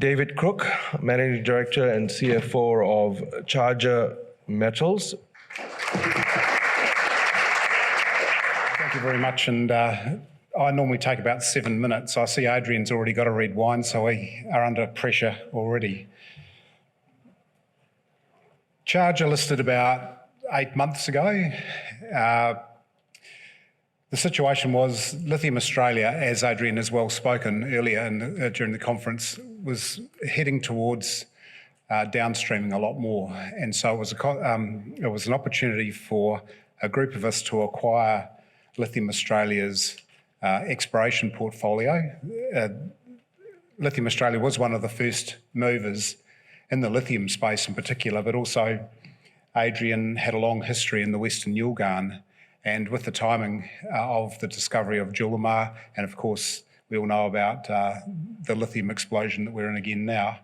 David Crook, Managing Director and CFO of Charger Metals. Thank you very much. And I normally take about 7 minutes. I see Adrian's already got a red wine, so we are under pressure already. Charger listed about 8 months ago. The situation was Lithium Australia, as Adrian has well spoken earlier during the conference, was heading towards downstreaming a lot more. And so it was an opportunity for a group of us to acquire Lithium Australia's exploration portfolio. Lithium Australia was one of the first movers in the lithium space in particular, but also Adrian had a long history in the Western Yilgarn, and with the timing of the discovery of Julimar, and of course we all know about the lithium explosion that we're in again now,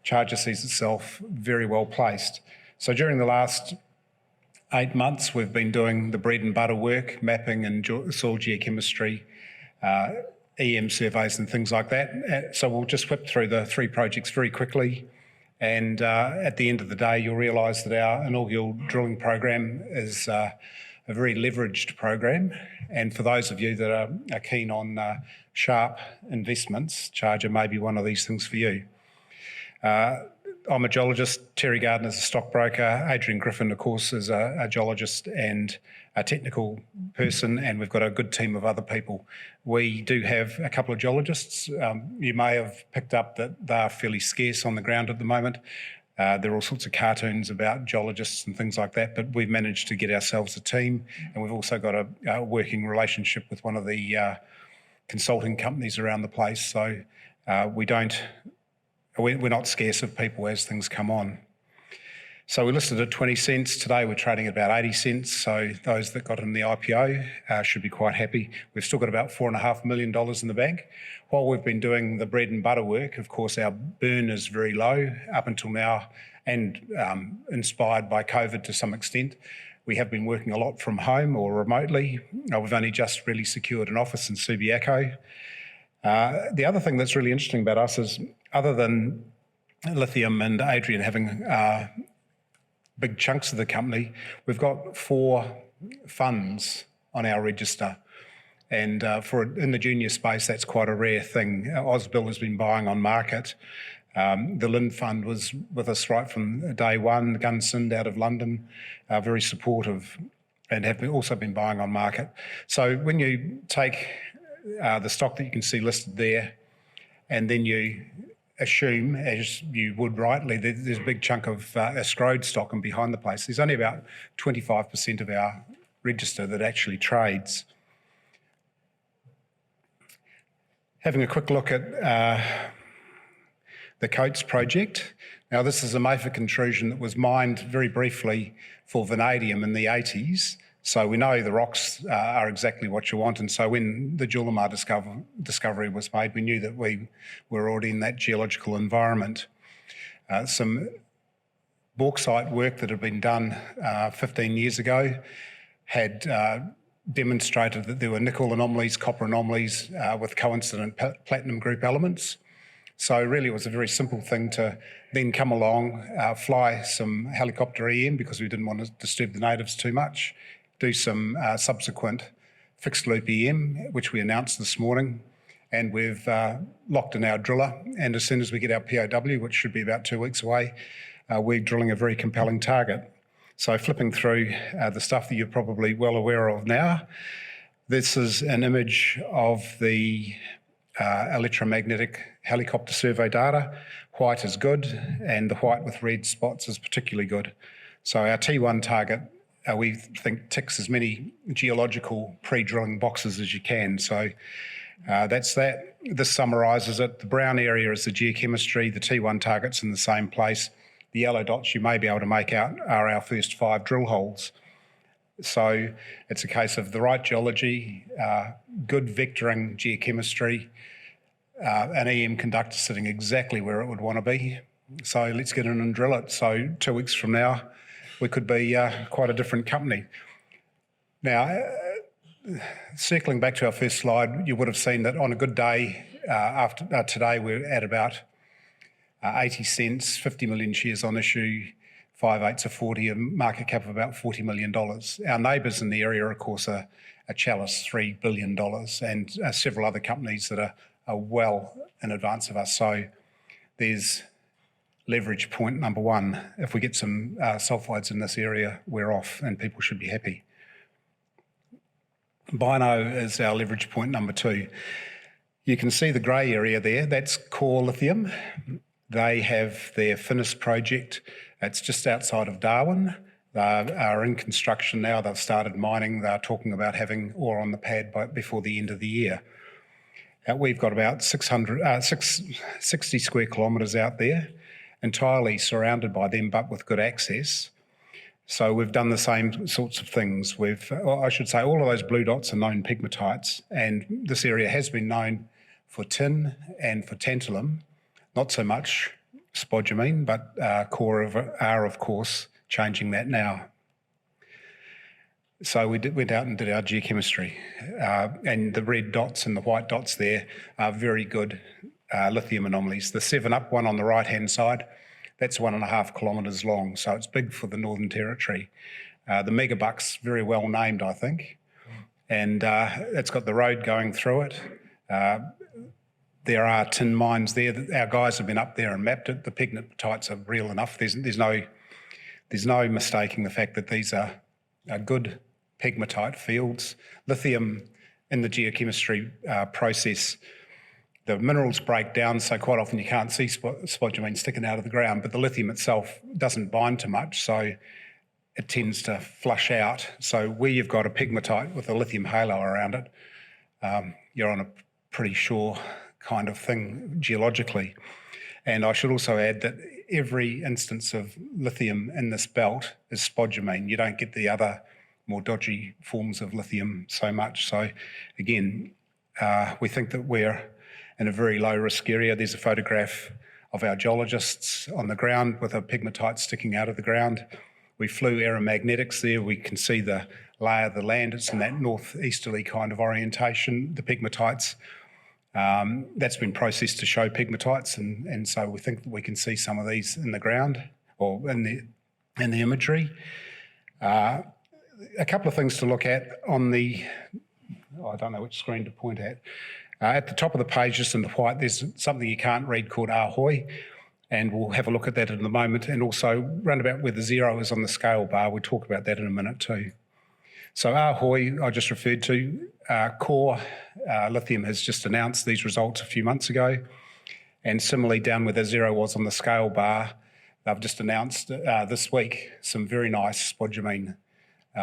Charger sees itself very well placed. So during the last 8 months we've been doing the bread and butter work, mapping and soil geochemistry, EM surveys and things like that. So we'll just whip through the 3 projects very quickly. And at the end of the day, you'll realise that our inaugural drilling program is a very leveraged program. And for those of you that are keen on sharp investments, Charger may be one of these things for you. I'm a geologist, Terry Gardner's a stockbroker, Adrian Griffin, of course, is a geologist and a technical person, and we've got a good team of other people. We do have a couple of geologists. You may have picked up that they are fairly scarce on the ground at the moment. There are all sorts of cartoons about geologists and things like that, but we've managed to get ourselves a team, and we've also got a working relationship with one of the consulting companies around the place, so we're not scarce of people as things come on. So we listed at 20 cents. Today we're trading at about 80 cents. So those that got in the IPO should be quite happy. We've still got about $4.5 million in the bank. While we've been doing the bread and butter work, of course, our burn is very low up until now, and inspired by COVID to some extent. We have been working a lot from home or remotely. We've only just really secured an office in Subiaco. The other thing that's really interesting about us is, other than Lithium and Adrian having big chunks of the company, we've got 4 funds on our register. And in the junior space, that's quite a rare thing. Ausbil has been buying on market. The Lind Fund was with us right from day one. Gunsynd out of London, very supportive, and have also been buying on market. So when you take the stock that you can see listed there, and then you assume, as you would rightly, there's a big chunk of escrowed stock and behind the place. There's only about 25% of our register that actually trades. Having a quick look at the Coatz Project. Now, this is a mafic intrusion that was mined very briefly for vanadium in the 80s. So we know the rocks are exactly what you want. And so when the Julimar discovery was made, we knew that we were already in that geological environment. Some bauxite work that had been done 15 years ago had demonstrated that there were nickel anomalies, copper anomalies with coincident platinum group elements. So really it was a very simple thing to then come along, fly some helicopter EM because we didn't want to disturb the natives too much, do some subsequent fixed loop EM, which we announced this morning, and we've locked in our driller. And as soon as we get our POW, which should be about 2 weeks away, we're drilling a very compelling target. So flipping through the stuff that you're probably well aware of now, this is an image of the electromagnetic helicopter survey data. White is good, and the white with red spots is particularly good. So our T1 target, we think, ticks as many geological pre-drilling boxes as you can. So that's that. This summarises it. The brown area is the geochemistry. The T1 target's in the same place. The yellow dots you may be able to make out are our first 5 drill holes. So it's a case of the right geology, good vectoring geochemistry, an EM conductor sitting exactly where it would want to be. So let's get in and drill it. So 2 weeks from now, we could be quite a different company. Now, circling back to our first slide, you would have seen that on a good day, after today we're at about 80 cents, 50 million shares on issue, 5/8 of 40, a market cap of about $40 million. Our neighbours in the area, of course, are Chalice, $3 billion, and several other companies that are well in advance of us. So there's leverage point number one. If we get some sulphides in this area, we're off and people should be happy. Bino is our leverage point number two. You can see the grey area there, that's core lithium. They have their Finniss project. It's just outside of Darwin. They are in construction now. They've started mining. They're talking about having ore on the pad before the end of the year. We've got about 60 square kilometres out there, entirely surrounded by them, but with good access. So we've done the same sorts of things. I should say all of those blue dots are known pegmatites, and this area has been known for tin and for tantalum, not so much spodumene, but core are, of course, changing that now. So we went out and did our geochemistry, and the red dots and the white dots there are very good lithium anomalies. The 7-Up one on the right-hand side, that's 1.5 kilometres long, so it's big for the Northern Territory. The Megabuck's very well named, I think, and it's got the road going through it. There are tin mines there. Our guys have been up there and mapped it. The pegmatites are real enough. There's no mistaking the fact that these are good pegmatite fields. Lithium in the geochemistry process, the minerals break down, so quite often you can't see spodumene sticking out of the ground, but the lithium itself doesn't bind to much, so it tends to flush out. So where you've got a pegmatite with a lithium halo around it, you're on a pretty sure kind of thing geologically. And I should also add that every instance of lithium in this belt is spodumene. You don't get the other more dodgy forms of lithium so much. So again, we think that we're in a very low risk area. There's a photograph of our geologists on the ground with a pegmatite sticking out of the ground. We flew aeromagnetics there. We can see the lay of the land. It's in that northeasterly kind of orientation, the pegmatites. That's been processed to show pegmatites, and so we think that we can see some of these in the ground or in the imagery. A couple of things to look at on the, I don't know which screen to point at. At the top of the page, just in the white, there's something you can't read called Ahoy, and we'll have a look at that in a moment, and also round about where the 0 is on the scale bar. We'll talk about that in a minute too. So Ahoy, I just referred to, Core Lithium has just announced these results a few months ago, and similarly down where the 0 was on the scale bar, they've just announced this week some very nice spodumene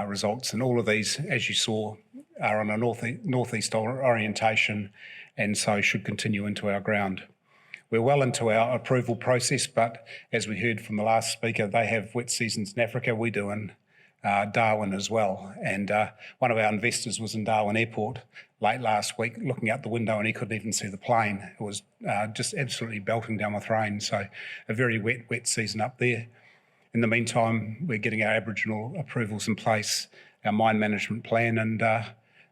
results, and all of these, as you saw, are on a northeast orientation, and so should continue into our ground. We're well into our approval process, but as we heard from the last speaker, they have wet seasons in Africa. We do in Darwin as well. And one of our investors was in Darwin Airport late last week looking out the window, and he couldn't even see the plane. It was just absolutely belting down with rain. So a very wet season up there. In the meantime, we're getting our Aboriginal approvals in place, our mine management plan, and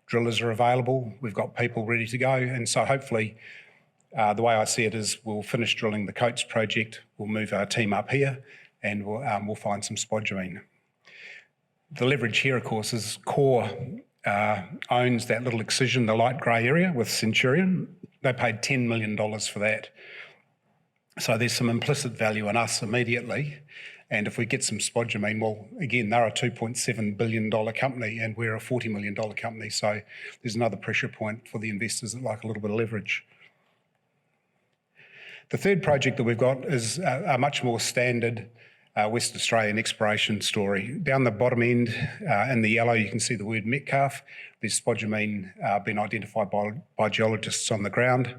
drillers are available. We've got people ready to go. And so hopefully, the way I see it is we'll finish drilling the Coatz Project, we'll move our team up here, and we'll find some spodumene. The leverage here, of course, is Core owns that little excision, the light grey area with Centurion. They paid $10 million for that. So there's some implicit value in us immediately. And if we get some spodumene, well, again, they're a $2.7 billion company and we're a $40 million company. So there's another pressure point for the investors that like a little bit of leverage. The third project that we've got is a much more standard West Australian exploration story. Down the bottom end in the yellow, you can see the word Metcalfe. There's spodumene been identified by geologists on the ground.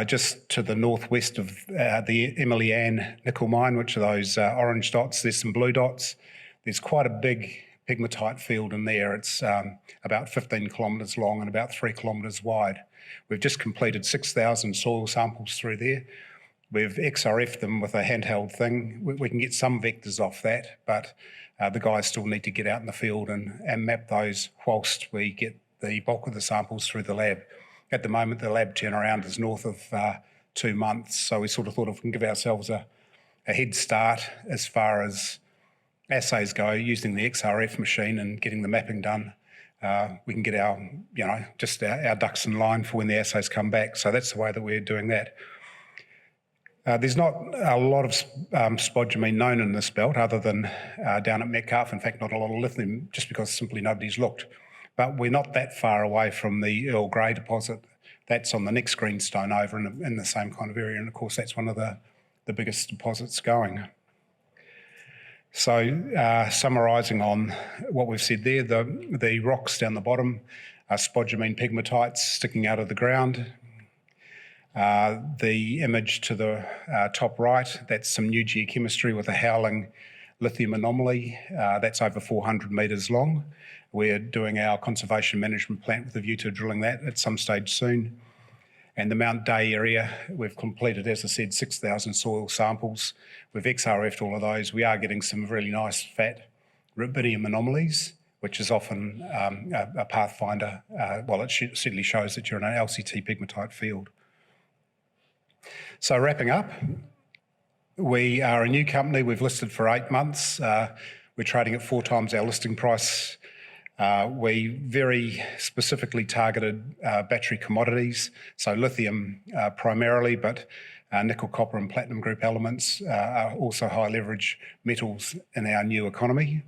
Just to the northwest of the Emily Ann nickel mine, which are those orange dots, there's some blue dots. There's quite a big pegmatite field in there. It's about 15 kilometres long and about 3 kilometres wide. We've just completed 6,000 soil samples through there. We've XRF'd them with a handheld thing. We can get some vectors off that, but the guys still need to get out in the field and map those whilst we get the bulk of the samples through the lab. At the moment, the lab turnaround is north of 2 months. So we sort of thought if we can give ourselves a head start as far as assays go, using the XRF machine and getting the mapping done, we can get our, our ducks in line for when the assays come back. So that's the way that we're doing that. There's not a lot of spodumene known in this belt other than down at Metcalfe. In fact, not a lot of lithium, just because simply nobody's looked. But we're not that far away from the Earl Grey deposit. That's on the next greenstone over in the same kind of area. And of course, that's one of the biggest deposits going. So summarising on what we've said there, the rocks down the bottom are spodumene pegmatites sticking out of the ground. The image to the top right, that's some new geochemistry with a howling lithium anomaly. That's over 400 metres long. We're doing our conservation management plant with a view to drilling that at some stage soon. And the Mount Day area, we've completed, as I said, 6,000 soil samples. We've XRF'd all of those. We are getting some really nice fat rubidium anomalies, which is often a pathfinder. Well, it certainly shows that you're in an LCT pegmatite field. So wrapping up, we are a new company. We've listed for 8 months. We're trading at 4 times our listing price. We very specifically targeted battery commodities, so lithium primarily, but nickel, copper and platinum group elements are also high leverage metals in our new economy.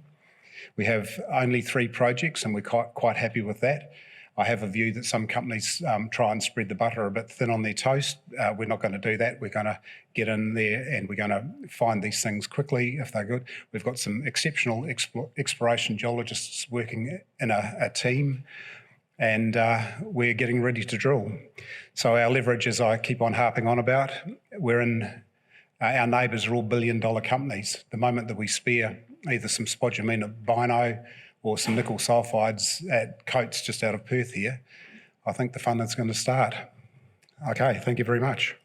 We have only 3 projects and we're quite happy with that. I have a view that some companies try and spread the butter a bit thin on their toast. We're not going to do that. We're going to get in there and we're going to find these things quickly if they're good. We've got some exceptional exploration geologists working in a team, and we're getting ready to drill. So our leverage, as I keep on harping on about, our neighbours are all billion-dollar companies. The moment that we spare either some spodumene at Bino or some nickel sulfides at Coatz just out of Perth here, I think the fun is going to start. Okay, thank you very much.